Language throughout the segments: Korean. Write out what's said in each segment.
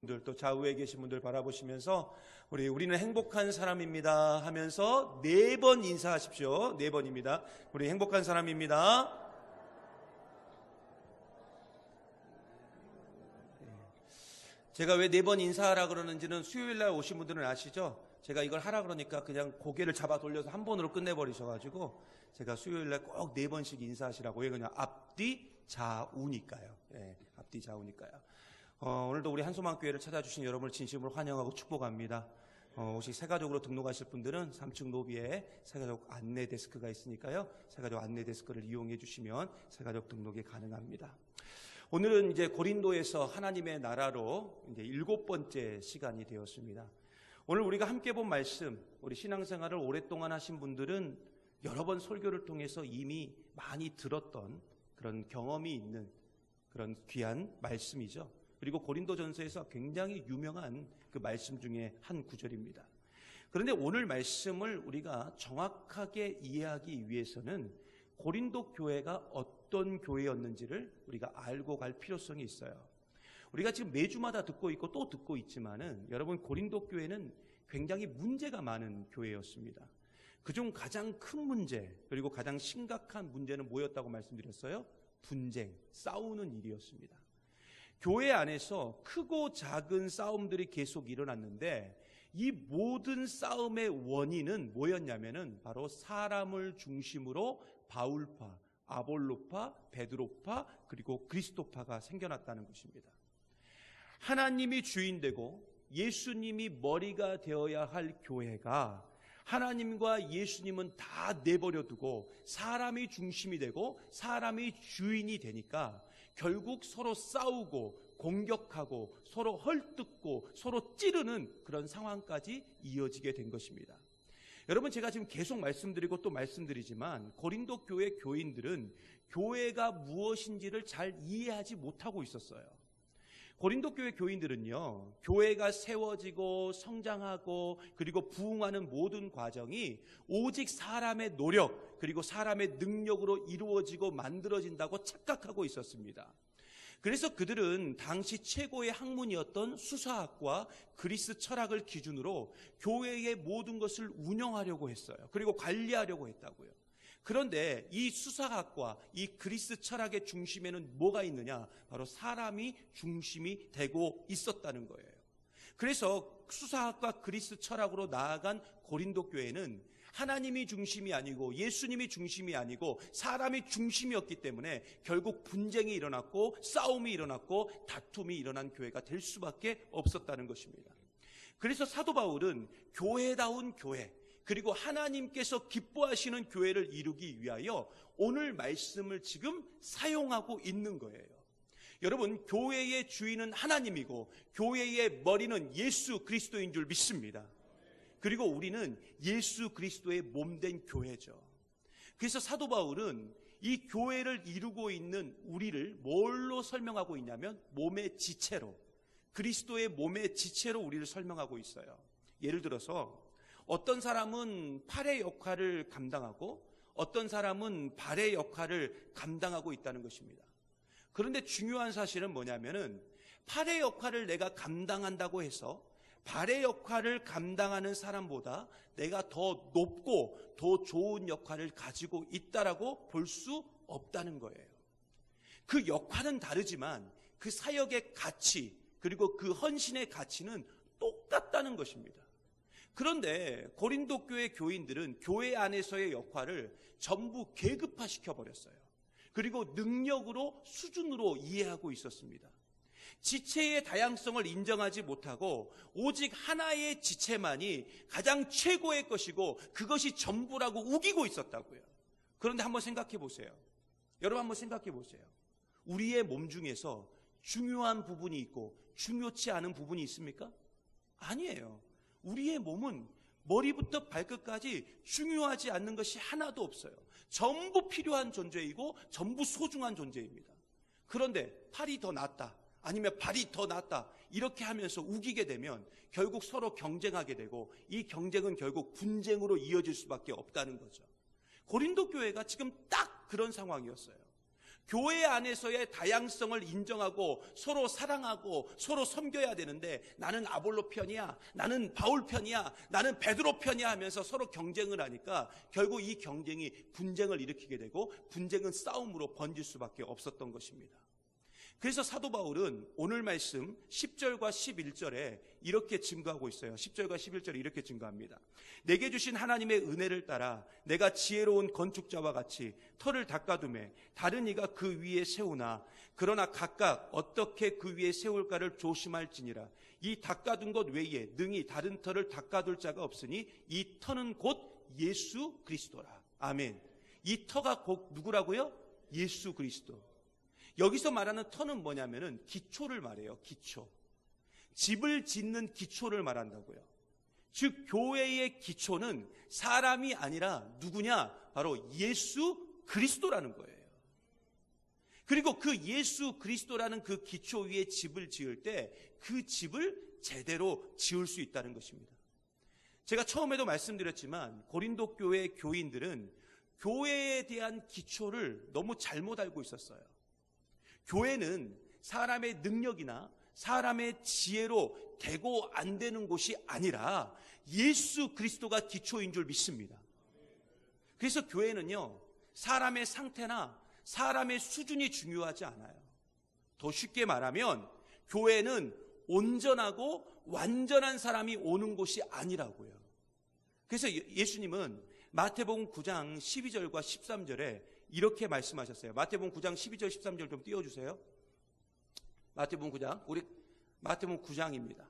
또 좌우에 계신 분들 바라보시면서 우리는 행복한 사람입니다 하면서 4번 인사하십시오. 4번입니다. 우리 행복한 사람입니다. 제가 왜 4번 인사하라 그러는지는 수요일날 오신 분들은 아시죠? 제가 이걸 하라 그러니까 그냥 고개를 잡아 돌려서 한 번으로 끝내버리셔가지고 제가 수요일날 꼭 4번씩 인사하시라고. 왜 그냥 앞뒤 좌우니까요. 앞뒤 좌우니까요. 오늘도 우리 한소망교회를 찾아주신 여러분을 진심으로 환영하고 축복합니다. 혹시 새가족으로 등록하실 분들은 3층 로비에 새가족 안내 데스크가 있으니까요. 새가족 안내 데스크를 이용해 주시면 새가족 등록이 가능합니다. 오늘은 이제 고린도에서 하나님의 나라로 이제 7번째 시간이 되었습니다. 오늘 우리가 함께 본 말씀, 우리 신앙생활을 오랫동안 하신 분들은 여러 번 설교를 통해서 이미 많이 들었던 그런 경험이 있는 그런 귀한 말씀이죠. 그리고 고린도전서에서 굉장히 유명한 그 말씀 중에 한 구절입니다. 그런데 오늘 말씀을 우리가 정확하게 이해하기 위해서는 고린도 교회가 어떤 교회였는지를 우리가 알고 갈 필요성이 있어요. 우리가 지금 매주마다 듣고 있고 또 듣고 있지만은 여러분, 고린도 교회는 굉장히 문제가 많은 교회였습니다. 그중 가장 큰 문제, 그리고 가장 심각한 문제는 뭐였다고 말씀드렸어요? 분쟁, 싸우는 일이었습니다. 교회 안에서 크고 작은 싸움들이 계속 일어났는데 이 모든 싸움의 원인은 뭐였냐면은 바로 사람을 중심으로 바울파, 아볼로파, 베드로파, 그리고 그리스도파가 생겨났다는 것입니다. 하나님이 주인되고 예수님이 머리가 되어야 할 교회가 하나님과 예수님은 다 내버려두고 사람이 중심이 되고 사람이 주인이 되니까 결국 서로 싸우고 공격하고 서로 헐뜯고 서로 찌르는 그런 상황까지 이어지게 된 것입니다. 여러분, 제가 지금 계속 말씀드리고 또 말씀드리지만 고린도 교회 교인들은 교회가 무엇인지를 잘 이해하지 못하고 있었어요. 고린도 교회 교인들은요, 교회가 세워지고 성장하고 그리고 부흥하는 모든 과정이 오직 사람의 노력 그리고 사람의 능력으로 이루어지고 만들어진다고 착각하고 있었습니다. 그래서 그들은 당시 최고의 학문이었던 수사학과 그리스 철학을 기준으로 교회의 모든 것을 운영하려고 했어요. 그리고 관리하려고 했다고요. 그런데 이 수사학과 이 그리스 철학의 중심에는 뭐가 있느냐? 바로 사람이 중심이 되고 있었다는 거예요. 그래서 수사학과 그리스 철학으로 나아간 고린도 교회는 하나님이 중심이 아니고 예수님이 중심이 아니고 사람이 중심이었기 때문에 결국 분쟁이 일어났고 싸움이 일어났고 다툼이 일어난 교회가 될 수밖에 없었다는 것입니다. 그래서 사도 바울은 교회다운 교회, 그리고 하나님께서 기뻐하시는 교회를 이루기 위하여 오늘 말씀을 지금 사용하고 있는 거예요. 여러분, 교회의 주인은 하나님이고 교회의 머리는 예수 그리스도인 줄 믿습니다. 그리고 우리는 예수 그리스도의 몸된 교회죠. 그래서 사도 바울은 이 교회를 이루고 있는 우리를 뭘로 설명하고 있냐면 몸의 지체로, 그리스도의 몸의 지체로 우리를 설명하고 있어요. 예를 들어서 어떤 사람은 팔의 역할을 감당하고 어떤 사람은 발의 역할을 감당하고 있다는 것입니다. 그런데 중요한 사실은 뭐냐면은 팔의 역할을 내가 감당한다고 해서 발의 역할을 감당하는 사람보다 내가 더 높고 더 좋은 역할을 가지고 있다라고 볼 수 없다는 거예요. 그 역할은 다르지만 그 사역의 가치 그리고 그 헌신의 가치는 똑같다는 것입니다. 그런데 고린도 교회 교인들은 교회 안에서의 역할을 전부 계급화시켜 버렸어요. 그리고 능력으로 수준으로 이해하고 있었습니다. 지체의 다양성을 인정하지 못하고 오직 하나의 지체만이 가장 최고의 것이고 그것이 전부라고 우기고 있었다고요. 그런데 한번 생각해 보세요. 여러분, 한번 생각해 보세요. 우리의 몸 중에서 중요한 부분이 있고 중요치 않은 부분이 있습니까? 아니에요. 우리의 몸은 머리부터 발끝까지 중요하지 않는 것이 하나도 없어요. 전부 필요한 존재이고 전부 소중한 존재입니다. 그런데 팔이 더 낫다, 아니면 발이 더 낫다, 이렇게 하면서 우기게 되면 결국 서로 경쟁하게 되고 이 경쟁은 결국 분쟁으로 이어질 수밖에 없다는 거죠. 고린도 교회가 지금 딱 그런 상황이었어요. 교회 안에서의 다양성을 인정하고 서로 사랑하고 서로 섬겨야 되는데, 나는 아볼로 편이야, 나는 바울 편이야, 나는 베드로 편이야 하면서 서로 경쟁을 하니까 결국 이 경쟁이 분쟁을 일으키게 되고, 분쟁은 싸움으로 번질 수밖에 없었던 것입니다. 그래서 사도 바울은 오늘 말씀 10절과 11절에 이렇게 증거하고 있어요. 10절과 11절에 이렇게 증거합니다. 내게 주신 하나님의 은혜를 따라 내가 지혜로운 건축자와 같이 터를 닦아두매 다른 이가 그 위에 세우나, 그러나 각각 어떻게 그 위에 세울까를 조심할지니라. 이 닦아둔 것 외에 능히 다른 터를 닦아둘 자가 없으니 이 터는 곧 예수 그리스도라. 아멘. 이 터가 곧 누구라고요? 예수 그리스도. 여기서 말하는 터는 뭐냐면은 기초를 말해요. 기초. 집을 짓는 기초를 말한다고요. 즉 교회의 기초는 사람이 아니라 누구냐? 바로 예수 그리스도라는 거예요. 그리고 그 예수 그리스도라는 그 기초 위에 집을 지을 때 그 집을 제대로 지을 수 있다는 것입니다. 제가 처음에도 말씀드렸지만 고린도 교회 교인들은 교회에 대한 기초를 너무 잘못 알고 있었어요. 교회는 사람의 능력이나 사람의 지혜로 되고 안 되는 곳이 아니라 예수 그리스도가 기초인 줄 믿습니다. 그래서 교회는요, 사람의 상태나 사람의 수준이 중요하지 않아요. 더 쉽게 말하면 교회는 온전하고 완전한 사람이 오는 곳이 아니라고요. 그래서 예수님은 마태복음 9장 12절과 13절에 이렇게 말씀하셨어요. 마태복음 9장 12절 13절 좀 띄워주세요. 마태복음 9장, 우리 마태복음 9장입니다.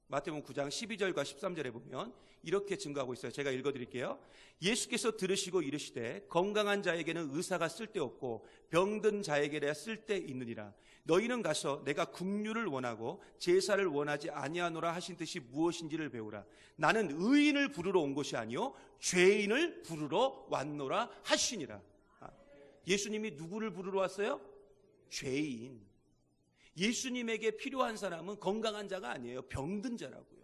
마태복음 9장 12절과 13절에 보면 이렇게 증거하고 있어요. 제가 읽어드릴게요. 예수께서 들으시고 이르시되 건강한 자에게는 의사가 쓸데없고 병든 자에게야 쓸데있느니라. 너희는 가서 내가 긍휼을 원하고 제사를 원하지 아니하노라 하신 뜻이 무엇인지를 배우라. 나는 의인을 부르러 온 것이 아니요 죄인을 부르러 왔노라 하시니라. 예수님이 누구를 부르러 왔어요? 죄인. 예수님에게 필요한 사람은 건강한 자가 아니에요. 병든 자라고요.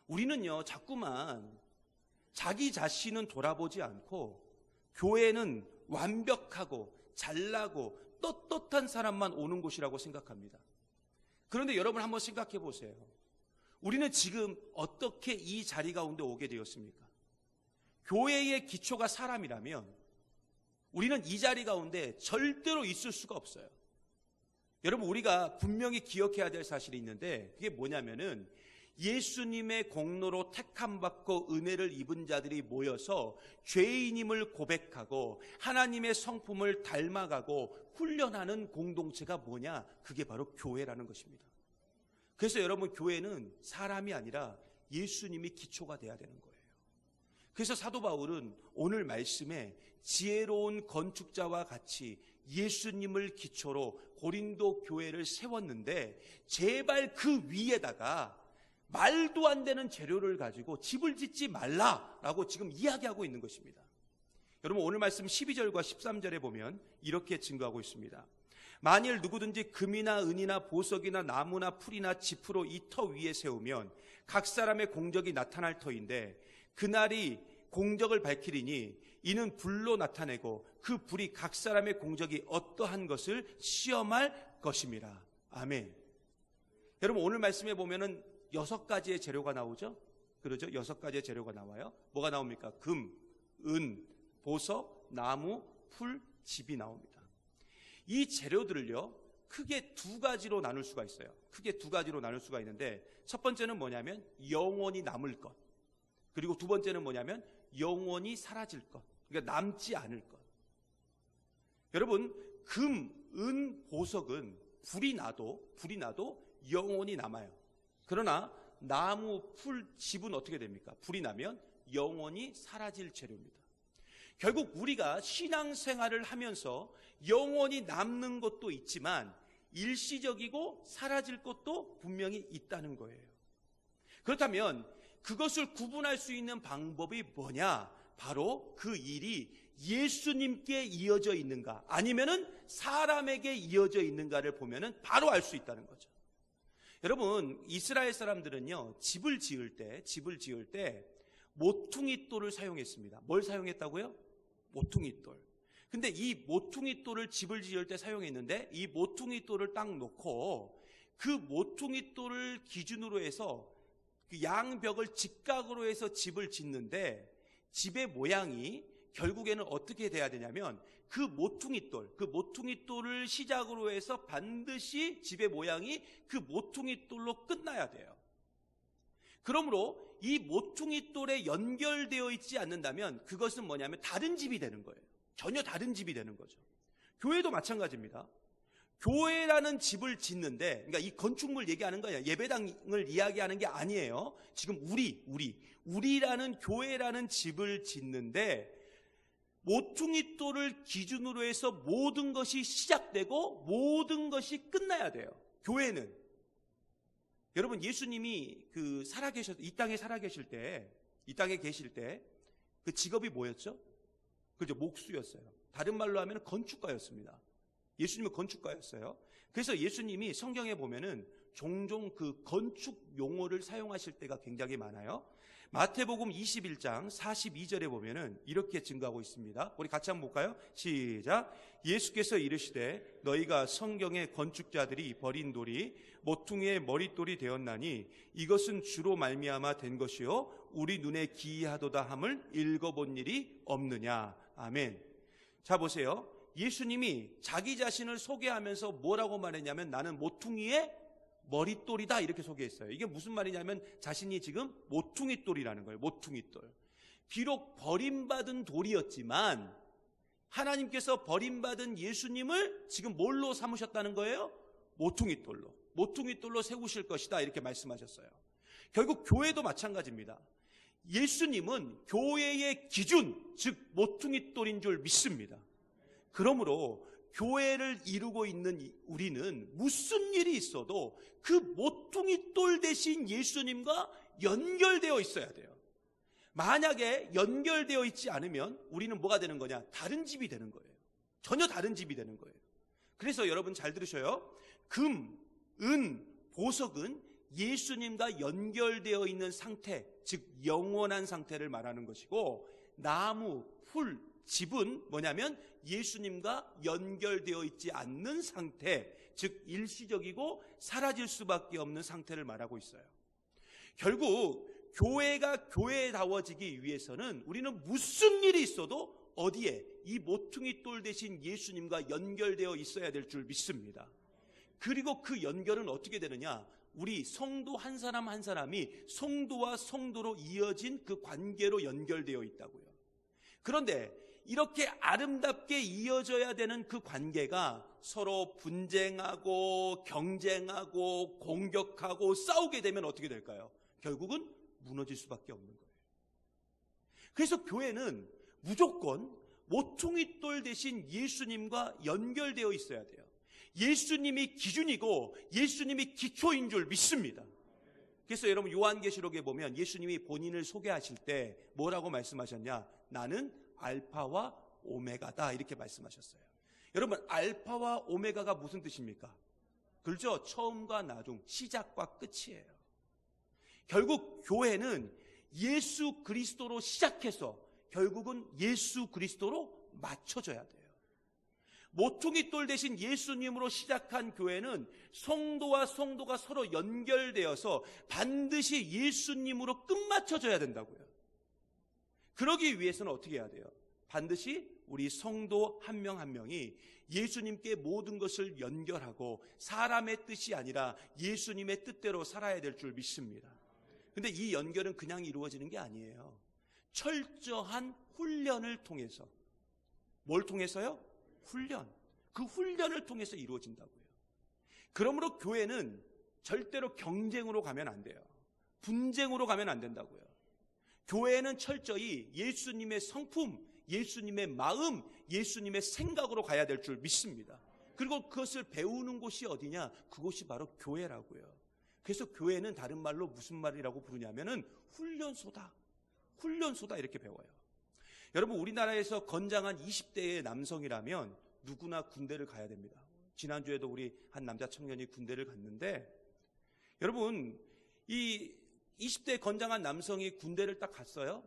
우리는요, 자꾸만 자기 자신은 돌아보지 않고 교회는 완벽하고 잘나고 떳떳한 사람만 오는 곳이라고 생각합니다. 그런데 여러분 한번 생각해 보세요. 우리는 지금 어떻게 이 자리 가운데 오게 되었습니까? 교회의 기초가 사람이라면 우리는 이 자리 가운데 절대로 있을 수가 없어요. 여러분, 우리가 분명히 기억해야 될 사실이 있는데, 그게 뭐냐면은 예수님의 공로로 택함받고 은혜를 입은 자들이 모여서 죄인임을 고백하고 하나님의 성품을 닮아가고 훈련하는 공동체가 뭐냐? 그게 바로 교회라는 것입니다. 그래서 여러분, 교회는 사람이 아니라 예수님이 기초가 돼야 되는 거예요. 그래서 사도 바울은 오늘 말씀에 지혜로운 건축자와 같이 예수님을 기초로 고린도 교회를 세웠는데, 제발 그 위에다가 말도 안 되는 재료를 가지고 집을 짓지 말라라고 지금 이야기하고 있는 것입니다. 여러분, 오늘 말씀 12절과 13절에 보면 이렇게 증거하고 있습니다. 만일 누구든지 금이나 은이나 보석이나 나무나 풀이나 짚으로 이 터 위에 세우면 각 사람의 공적이 나타날 터인데, 그날이 공적을 밝히리니 이는 불로 나타내고 그 불이 각 사람의 공적이 어떠한 것을 시험할 것임이라. 아멘. 여러분, 오늘 말씀에 보면은 6가지의 재료가 나오죠? 그러죠? 6가지의 재료가 나와요. 뭐가 나옵니까? 금, 은, 보석, 나무, 풀, 짚이 나옵니다. 이 재료들을요, 크게 2가지로 나눌 수가 있어요. 크게 2가지로 나눌 수가 있는데, 첫 번째는 뭐냐면 영원히 남을 것, 그리고 두 번째는 뭐냐면 영원히 사라질 것, 그러니까 남지 않을 것. 여러분, 금, 은, 보석은 불이 나도 영원히 남아요. 그러나 나무, 풀, 짚은 어떻게 됩니까? 불이 나면 영원히 사라질 재료입니다. 결국 우리가 신앙생활을 하면서 영원히 남는 것도 있지만 일시적이고 사라질 것도 분명히 있다는 거예요. 그렇다면 그것을 구분할 수 있는 방법이 뭐냐? 바로 그 일이 예수님께 이어져 있는가, 아니면은 사람에게 이어져 있는가를 보면은 바로 알 수 있다는 거죠. 여러분, 이스라엘 사람들은요, 집을 지을 때 모퉁이 돌을 사용했습니다. 뭘 사용했다고요? 모퉁이돌. 근데 이 모퉁이돌을 집을 지을 때 사용했는데 이 모퉁이돌을 딱 놓고 그 모퉁이돌을 기준으로 해서 그 양벽을 직각으로 해서 집을 짓는데 집의 모양이 결국에는 어떻게 돼야 되냐면 그 모퉁이돌을 시작으로 해서 반드시 집의 모양이 그 모퉁이돌로 끝나야 돼요. 그러므로 이 모퉁이돌에 연결되어 있지 않는다면 그것은 뭐냐면 다른 집이 되는 거예요. 전혀 다른 집이 되는 거죠. 교회도 마찬가지입니다. 교회라는 집을 짓는데, 그러니까 이 건축물 얘기하는 거예요. 예배당을 이야기하는 게 아니에요. 지금 우리라는 교회라는 집을 짓는데 모퉁이돌을 기준으로 해서 모든 것이 시작되고 모든 것이 끝나야 돼요. 교회는. 여러분, 예수님이 이 땅에 살아계실 때, 이 땅에 계실 때 그 직업이 뭐였죠? 그죠? 목수였어요. 다른 말로 하면 건축가였습니다. 예수님은 건축가였어요. 그래서 예수님이 성경에 보면은 종종 그 건축 용어를 사용하실 때가 굉장히 많아요. 마태복음 21장 42절에 보면은 이렇게 증거하고 있습니다. 우리 같이 한번 볼까요? 시작. 예수께서 이르시되 너희가 성경의 건축자들이 버린 돌이 모퉁이의 머릿돌이 되었나니 이것은 주로 말미암아 된 것이요 우리 눈에 기이하도다 함을 읽어본 일이 없느냐. 아멘. 자, 보세요. 예수님이 자기 자신을 소개하면서 뭐라고 말했냐면 나는 모퉁이의 머릿돌이다 이렇게 소개했어요. 이게 무슨 말이냐면 자신이 지금 모퉁이돌이라는 거예요. 모퉁이돌. 비록 버림받은 돌이었지만 하나님께서 버림받은 예수님을 지금 뭘로 삼으셨다는 거예요? 모퉁이돌로 세우실 것이다 이렇게 말씀하셨어요. 결국 교회도 마찬가지입니다. 예수님은 교회의 기준, 즉 모퉁이돌인 줄 믿습니다. 그러므로 교회를 이루고 있는 우리는 무슨 일이 있어도 그 모퉁이돌 대신 예수님과 연결되어 있어야 돼요. 만약에 연결되어 있지 않으면 우리는 뭐가 되는 거냐? 다른 집이 되는 거예요. 전혀 다른 집이 되는 거예요. 그래서 여러분 잘 들으셔요. 금, 은, 보석은 예수님과 연결되어 있는 상태, 즉 영원한 상태를 말하는 것이고 나무, 풀, 집은 뭐냐면 예수님과 연결되어 있지 않는 상태, 즉 일시적이고 사라질 수밖에 없는 상태를 말하고 있어요. 결국 교회가 교회다워지기 위해서는 우리는 무슨 일이 있어도 어디에? 이 모퉁이돌 대신 예수님과 연결되어 있어야 될 줄 믿습니다. 그리고 그 연결은 어떻게 되느냐? 우리 성도 한 사람 한 사람이 성도와 성도로 이어진 그 관계로 연결되어 있다고요. 그런데 이렇게 아름답게 이어져야 되는 그 관계가 서로 분쟁하고 경쟁하고 공격하고 싸우게 되면 어떻게 될까요? 결국은 무너질 수밖에 없는 거예요. 그래서 교회는 무조건 모퉁이돌 대신 예수님과 연결되어 있어야 돼요. 예수님이 기준이고 예수님이 기초인 줄 믿습니다. 그래서 여러분 요한계시록에 보면 예수님이 본인을 소개하실 때 뭐라고 말씀하셨냐? 나는 알파와 오메가다 이렇게 말씀하셨어요. 여러분 알파와 오메가가 무슨 뜻입니까? 그렇죠? 처음과 나중, 시작과 끝이에요. 결국 교회는 예수 그리스도로 시작해서 결국은 예수 그리스도로 맞춰져야 돼요. 모퉁이돌 대신 예수님으로 시작한 교회는 성도와 성도가 서로 연결되어서 반드시 예수님으로 끝마쳐져야 된다고요. 그러기 위해서는 어떻게 해야 돼요? 반드시 우리 성도 한 명 한 명이 예수님께 모든 것을 연결하고 사람의 뜻이 아니라 예수님의 뜻대로 살아야 될 줄 믿습니다. 근데 이 연결은 그냥 이루어지는 게 아니에요. 철저한 훈련을 통해서. 뭘 통해서요? 훈련. 그 훈련을 통해서 이루어진다고요. 그러므로 교회는 절대로 경쟁으로 가면 안 돼요. 분쟁으로 가면 안 된다고요. 교회는 철저히 예수님의 성품, 예수님의 마음, 예수님의 생각으로 가야 될 줄 믿습니다. 그리고 그것을 배우는 곳이 어디냐? 그곳이 바로 교회라고요. 그래서 교회는 다른 말로 무슨 말이라고 부르냐면은 훈련소다. 훈련소다 이렇게 배워요. 여러분 우리나라에서 건장한 20대의 남성이라면 누구나 군대를 가야 됩니다. 지난주에도 우리 한 남자 청년이 군대를 갔는데 여러분 이 20대 건장한 남성이 군대를 딱 갔어요.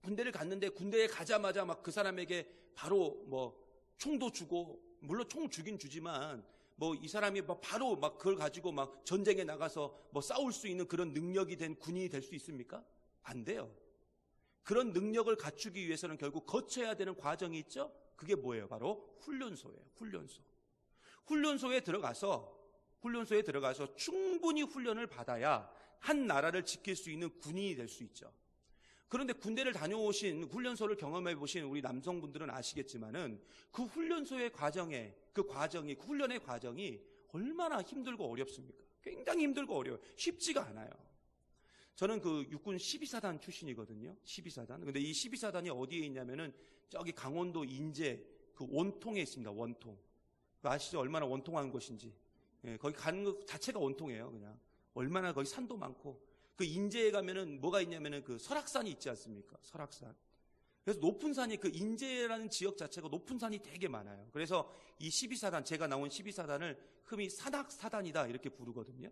군대를 갔는데 군대에 가자마자 막 그 사람에게 바로 뭐 총도 주고, 물론 총 주긴 주지만 뭐 이 사람이 막 바로 막 그걸 가지고 막 전쟁에 나가서 뭐 싸울 수 있는 그런 능력이 된 군인이 될 수 있습니까? 안 돼요. 그런 능력을 갖추기 위해서는 결국 거쳐야 되는 과정이 있죠. 그게 뭐예요? 바로 훈련소예요. 훈련소에 들어가서 충분히 훈련을 받아야 한 나라를 지킬 수 있는 군인이 될 수 있죠. 그런데 군대를 다녀오신, 훈련소를 경험해 보신 우리 남성분들은 아시겠지만은 그 훈련소의 과정에, 그 훈련의 과정이 얼마나 힘들고 어렵습니까? 굉장히 힘들고 어려워요. 쉽지가 않아요. 저는 그 육군 12사단 출신이거든요. 12사단. 근데 이 12사단이 어디에 있냐면은 저기 강원도 인제 그 원통에 있습니다. 원통. 아시죠? 얼마나 원통한 곳인지. 예, 거기 가는 것 자체가 원통이에요. 그냥. 얼마나 거기 산도 많고. 그 인제에 가면은 뭐가 있냐면은 그 설악산이 있지 않습니까? 설악산. 그래서 높은 산이, 그 인제라는 지역 자체가 높은 산이 되게 많아요. 그래서 이 12사단, 제가 나온 12사단을 흠이 산악사단이다 이렇게 부르거든요.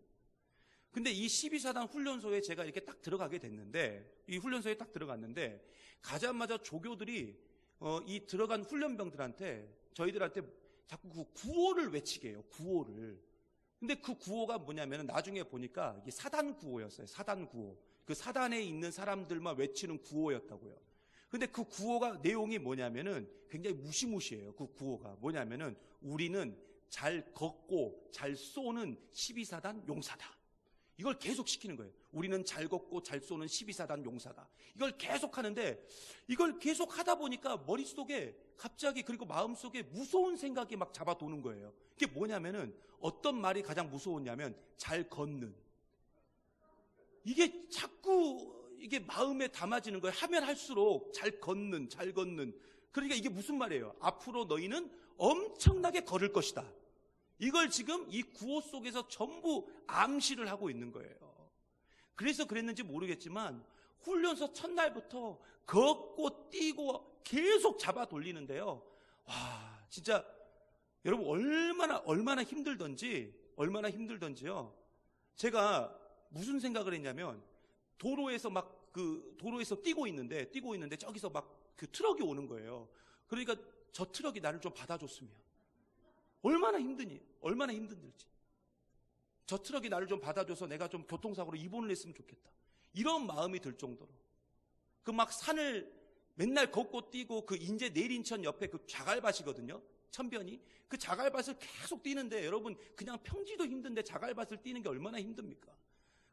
근데 이 12사단 훈련소에 제가 이렇게 딱 들어가게 됐는데, 이 훈련소에 딱 들어갔는데, 가자마자 조교들이, 이 들어간 훈련병들한테, 저희들한테 자꾸 그 구호를 외치게 해요, 구호를. 근데 그 구호가 뭐냐면, 나중에 보니까 이게 사단 구호였어요, 사단 구호. 그 사단에 있는 사람들만 외치는 구호였다고요. 근데 그 구호가 내용이 뭐냐면은, 굉장히 무시무시해요, 그 구호가. 뭐냐면은, 우리는 잘 걷고 잘 쏘는 12사단 용사다. 이걸 계속 시키는 거예요. 우리는 잘 걷고 잘 쏘는 12사단 용사다. 이걸 계속 하는데, 이걸 계속 하다 보니까 머릿속에 갑자기, 그리고 마음속에 무서운 생각이 막 잡아도는 거예요. 이게 뭐냐면은, 어떤 말이 가장 무서웠냐면 잘 걷는. 이게 자꾸 이게 마음에 담아지는 거예요. 하면 할수록 잘 걷는. 그러니까 이게 무슨 말이에요? 앞으로 너희는 엄청나게 걸을 것이다. 이걸 지금 이 구호 속에서 전부 암시를 하고 있는 거예요. 그래서 그랬는지 모르겠지만 훈련소 첫날부터 걷고 뛰고 계속 잡아 돌리는데요. 와, 진짜 여러분 얼마나 힘들던지요. 제가 무슨 생각을 했냐면, 도로에서 뛰고 있는데 저기서 막 그 트럭이 오는 거예요. 그러니까 저 트럭이 나를 좀 받아줬으면. 얼마나 힘든지. 저 트럭이 나를 좀 받아줘서 내가 좀 교통사고로 입원을 했으면 좋겠다. 이런 마음이 들 정도로. 그 막 산을 맨날 걷고 뛰고, 그 인제 내린천 옆에 그 자갈밭이거든요. 천변이. 그 자갈밭을 계속 뛰는데, 여러분 그냥 평지도 힘든데 자갈밭을 뛰는 게 얼마나 힘듭니까?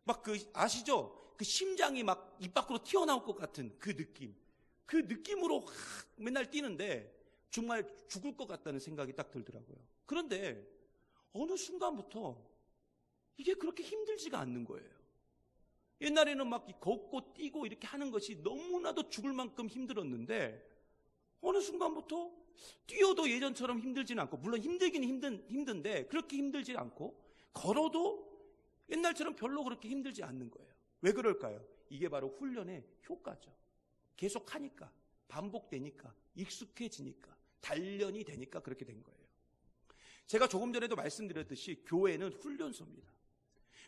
막 아시죠? 그 심장이 막 입 밖으로 튀어나올 것 같은 그 느낌. 그 느낌으로 맨날 뛰는데 정말 죽을 것 같다는 생각이 딱 들더라고요. 그런데 어느 순간부터 이게 그렇게 힘들지가 않는 거예요. 옛날에는 막 걷고 뛰고 이렇게 하는 것이 너무나도 죽을 만큼 힘들었는데, 어느 순간부터 뛰어도 예전처럼 힘들지는 않고, 물론 힘들긴 힘든데 그렇게 힘들지 않고, 걸어도 옛날처럼 별로 그렇게 힘들지 않는 거예요. 왜 그럴까요? 이게 바로 훈련의 효과죠. 계속 하니까, 반복되니까, 익숙해지니까, 단련이 되니까 그렇게 된 거예요. 제가 조금 전에도 말씀드렸듯이 교회는 훈련소입니다.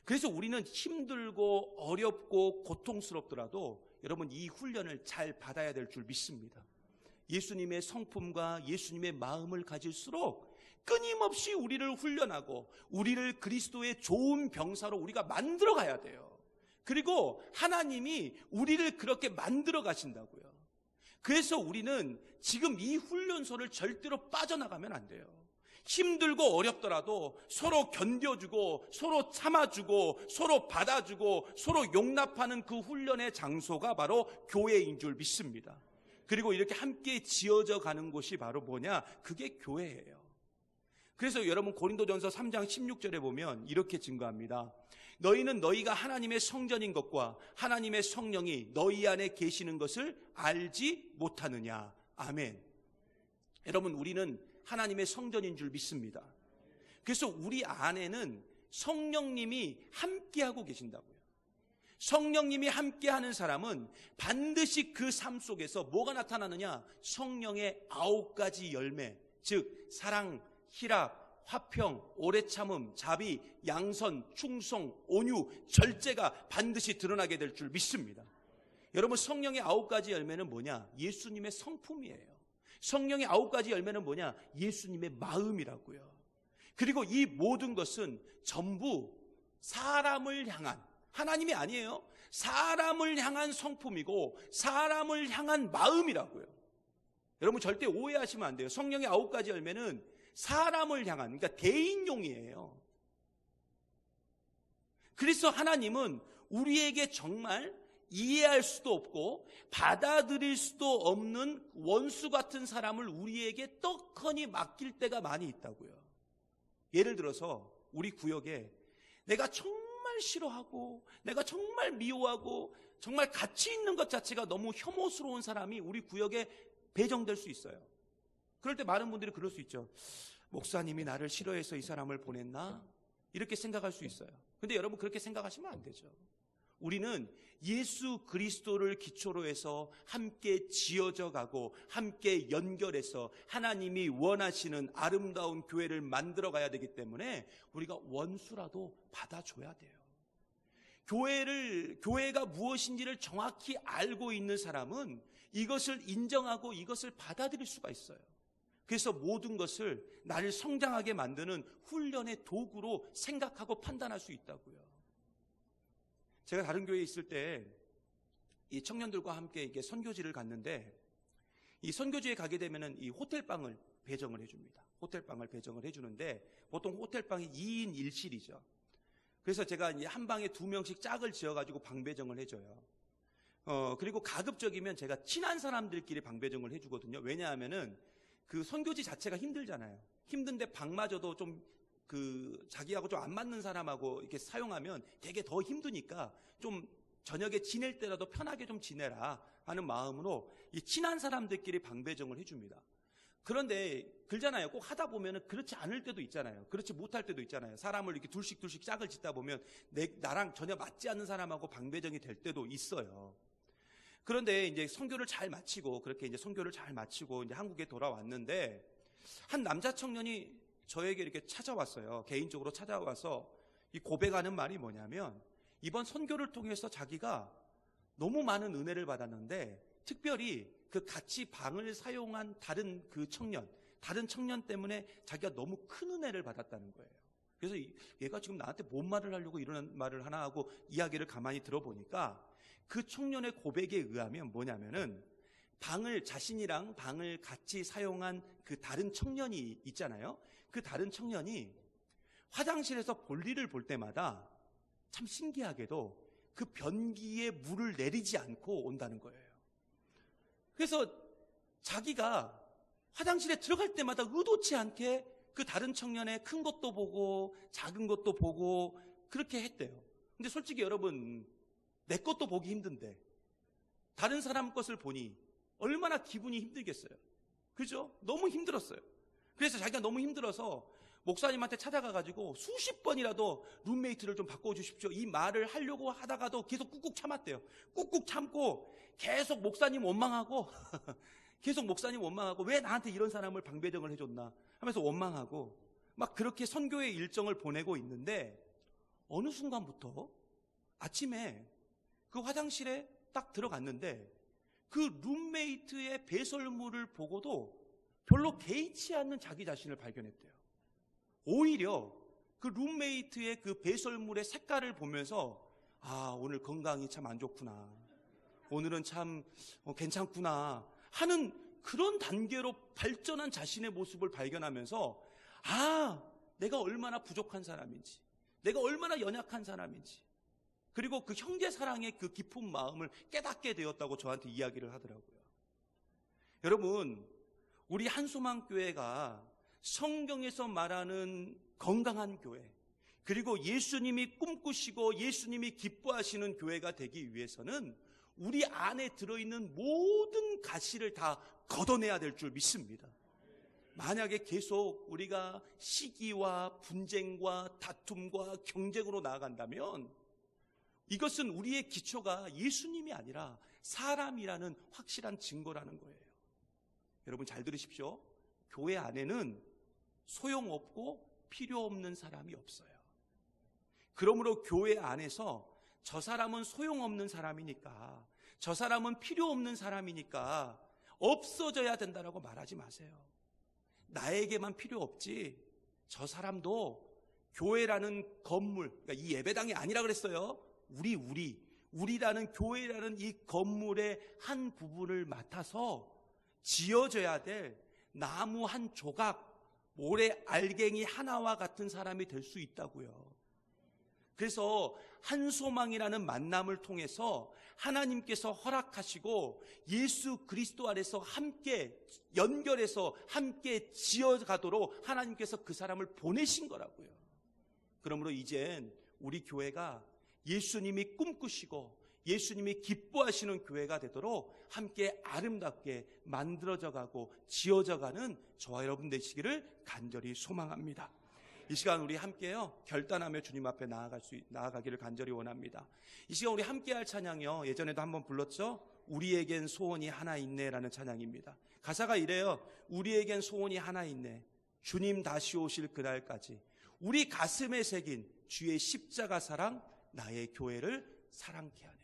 그래서 우리는 힘들고 어렵고 고통스럽더라도 여러분 이 훈련을 잘 받아야 될 줄 믿습니다. 예수님의 성품과 예수님의 마음을 가질수록 끊임없이 우리를 훈련하고 우리를 그리스도의 좋은 병사로 우리가 만들어 가야 돼요. 그리고 하나님이 우리를 그렇게 만들어 가신다고요. 그래서 우리는 지금 이 훈련소를 절대로 빠져나가면 안 돼요. 힘들고 어렵더라도 서로 견뎌주고 서로 참아주고 서로 받아주고 서로 용납하는 그 훈련의 장소가 바로 교회인 줄 믿습니다. 그리고 이렇게 함께 지어져 가는 곳이 바로 뭐냐? 그게 교회예요. 그래서 여러분 고린도전서 3장 16절에 보면 이렇게 증거합니다. 너희는 너희가 하나님의 성전인 것과 하나님의 성령이 너희 안에 계시는 것을 알지 못하느냐. 아멘. 여러분 우리는 하나님의 성전인 줄 믿습니다. 그래서 우리 안에는 성령님이 함께하고 계신다고요. 성령님이 함께하는 사람은 반드시 그 삶 속에서 뭐가 나타나느냐? 성령의 9가지 열매, 즉 사랑, 희락, 화평, 오래 참음, 자비, 양선, 충성, 온유, 절제가 반드시 드러나게 될 줄 믿습니다. 여러분, 성령의 9가지 열매는 뭐냐? 예수님의 성품이에요. 성령의 9가지 열매는 뭐냐? 예수님의 마음이라고요. 그리고 이 모든 것은 전부 사람을 향한, 하나님이 아니에요. 사람을 향한 성품이고 사람을 향한 마음이라고요. 여러분, 절대 오해하시면 안 돼요. 성령의 9가지 열매는 사람을 향한, 그러니까 대인용이에요. 그래서 하나님은 우리에게 정말 이해할 수도 없고 받아들일 수도 없는 원수 같은 사람을 우리에게 떡하니 맡길 때가 많이 있다고요. 예를 들어서 우리 구역에 내가 정말 싫어하고 내가 정말 미워하고 정말 가치 있는 것 자체가 너무 혐오스러운 사람이 우리 구역에 배정될 수 있어요. 그럴 때 많은 분들이 그럴 수 있죠. 목사님이 나를 싫어해서 이 사람을 보냈나? 이렇게 생각할 수 있어요. 근데 여러분, 그렇게 생각하시면 안 되죠. 우리는 예수 그리스도를 기초로 해서 함께 지어져 가고 함께 연결해서 하나님이 원하시는 아름다운 교회를 만들어 가야 되기 때문에 우리가 원수라도 받아줘야 돼요. 교회가 무엇인지를 정확히 알고 있는 사람은 이것을 인정하고 이것을 받아들일 수가 있어요. 그래서 모든 것을 나를 성장하게 만드는 훈련의 도구로 생각하고 판단할 수 있다고요. 제가 다른 교회에 있을 때 이 청년들과 함께 이게 선교지를 갔는데, 이 선교지에 가게 되면은 이 호텔방을 배정을 해줍니다. 호텔방을 배정을 해주는데 보통 호텔방이 2인 1실이죠. 그래서 제가 이제 한 방에 2명씩 짝을 지어가지고 방 배정을 해줘요. 그리고 가급적이면 제가 친한 사람들끼리 방 배정을 해주거든요. 왜냐하면은 그 선교지 자체가 힘들잖아요. 힘든데 방마저도 좀 자기하고 좀 안 맞는 사람하고 이렇게 사용하면 되게 더 힘드니까 좀 저녁에 지낼 때라도 편하게 좀 지내라 하는 마음으로 이 친한 사람들끼리 방 배정을 해줍니다. 그런데 그러잖아요. 꼭 하다 보면은 그렇지 않을 때도 있잖아요. 그렇지 못할 때도 있잖아요. 사람을 이렇게 둘씩 짝을 짓다 보면 나랑 전혀 맞지 않는 사람하고 방 배정이 될 때도 있어요. 그런데 이제 선교를 잘 마치고 이제 한국에 돌아왔는데 한 남자 청년이 저에게 이렇게 찾아왔어요. 개인적으로 찾아와서 이 고백하는 말이 뭐냐면, 이번 선교를 통해서 자기가 너무 많은 은혜를 받았는데 특별히 그 같이 방을 사용한 다른 청년 때문에 자기가 너무 큰 은혜를 받았다는 거예요. 그래서 얘가 지금 나한테 뭔 말을 하려고 이런 말을 하나 하고 이야기를 가만히 들어보니까 그 청년의 고백에 의하면 뭐냐면은 자신이랑 방을 같이 사용한 그 다른 청년이 있잖아요. 그 다른 청년이 화장실에서 볼일을 볼 때마다 참 신기하게도 그 변기에 물을 내리지 않고 온다는 거예요. 그래서 자기가 화장실에 들어갈 때마다 의도치 않게 그 다른 청년의 큰 것도 보고 작은 것도 보고 그렇게 했대요. 근데 솔직히 여러분, 내 것도 보기 힘든데 다른 사람 것을 보니 얼마나 기분이 힘들겠어요. 그죠? 너무 힘들었어요. 그래서 자기가 너무 힘들어서 목사님한테 찾아가가지고 수십 번이라도 룸메이트를 좀 바꿔주십시오, 이 말을 하려고 하다가도 계속 꾹꾹 참았대요. 꾹꾹 참고 계속 목사님 원망하고 왜 나한테 이런 사람을 방 배정을 해줬나 하면서 원망하고 막 그렇게 선교의 일정을 보내고 있는데, 어느 순간부터 아침에 그 화장실에 딱 들어갔는데 그 룸메이트의 배설물을 보고도 별로 개의치 않는 자기 자신을 발견했대요. 오히려 그 룸메이트의 그 배설물의 색깔을 보면서 오늘 건강이 참 안 좋구나, 오늘은 참 괜찮구나 하는 그런 단계로 발전한 자신의 모습을 발견하면서 내가 얼마나 부족한 사람인지, 내가 얼마나 연약한 사람인지, 그리고 그 형제 사랑의 그 깊은 마음을 깨닫게 되었다고 저한테 이야기를 하더라고요. 여러분, 우리 한소망교회가 성경에서 말하는 건강한 교회, 그리고 예수님이 꿈꾸시고 예수님이 기뻐하시는 교회가 되기 위해서는 우리 안에 들어있는 모든 가시를 다 걷어내야 될 줄 믿습니다. 만약에 계속 우리가 시기와 분쟁과 다툼과 경쟁으로 나아간다면 이것은 우리의 기초가 예수님이 아니라 사람이라는 확실한 증거라는 거예요. 여러분 잘 들으십시오. 교회 안에는 소용없고 필요 없는 사람이 없어요. 그러므로 교회 안에서 저 사람은 소용없는 사람이니까 저 사람은 필요 없는 사람이니까 없어져야 된다라고 말하지 마세요. 나에게만 필요 없지 저 사람도 교회라는 건물, 그러니까 이 예배당이 아니라 그랬어요. 우리라는 교회라는 이 건물의 한 부분을 맡아서 지어져야 될 나무 한 조각, 모래 알갱이 하나와 같은 사람이 될 수 있다고요. 그래서 한소망이라는 만남을 통해서 하나님께서 허락하시고 예수 그리스도 안에서 함께 연결해서 함께 지어가도록 하나님께서 그 사람을 보내신 거라고요. 그러므로 이젠 우리 교회가 예수님이 꿈꾸시고 예수님이 기뻐하시는 교회가 되도록 함께 아름답게 만들어져 가고 지어져 가는 저와 여러분 되시기를 간절히 소망합니다. 이 시간 우리 함께요 결단하며 주님 앞에 나아가기를 간절히 원합니다. 이 시간 우리 함께할 찬양이요, 예전에도 한번 불렀죠. 우리에겐 소원이 하나 있네라는 찬양입니다. 가사가 이래요. 우리에겐 소원이 하나 있네. 주님 다시 오실 그날까지 우리 가슴에 새긴 주의 십자가 사랑, 나의 교회를 사랑케 하네.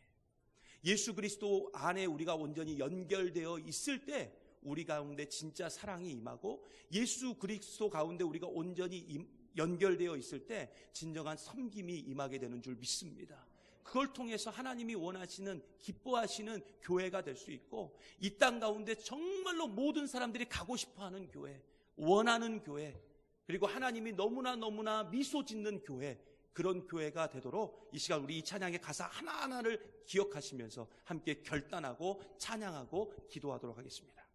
예수 그리스도 안에 우리가 온전히 연결되어 있을 때 우리 가운데 진짜 사랑이 임하고, 예수 그리스도 가운데 우리가 온전히 연결되어 있을 때 진정한 섬김이 임하게 되는 줄 믿습니다. 그걸 통해서 하나님이 원하시는, 기뻐하시는 교회가 될 수 있고, 이 땅 가운데 정말로 모든 사람들이 가고 싶어하는 교회, 원하는 교회, 그리고 하나님이 너무나 미소 짓는 교회, 그런 교회가 되도록 이 시간 우리 이 찬양의 가사 하나하나를 기억하시면서 함께 결단하고 찬양하고 기도하도록 하겠습니다.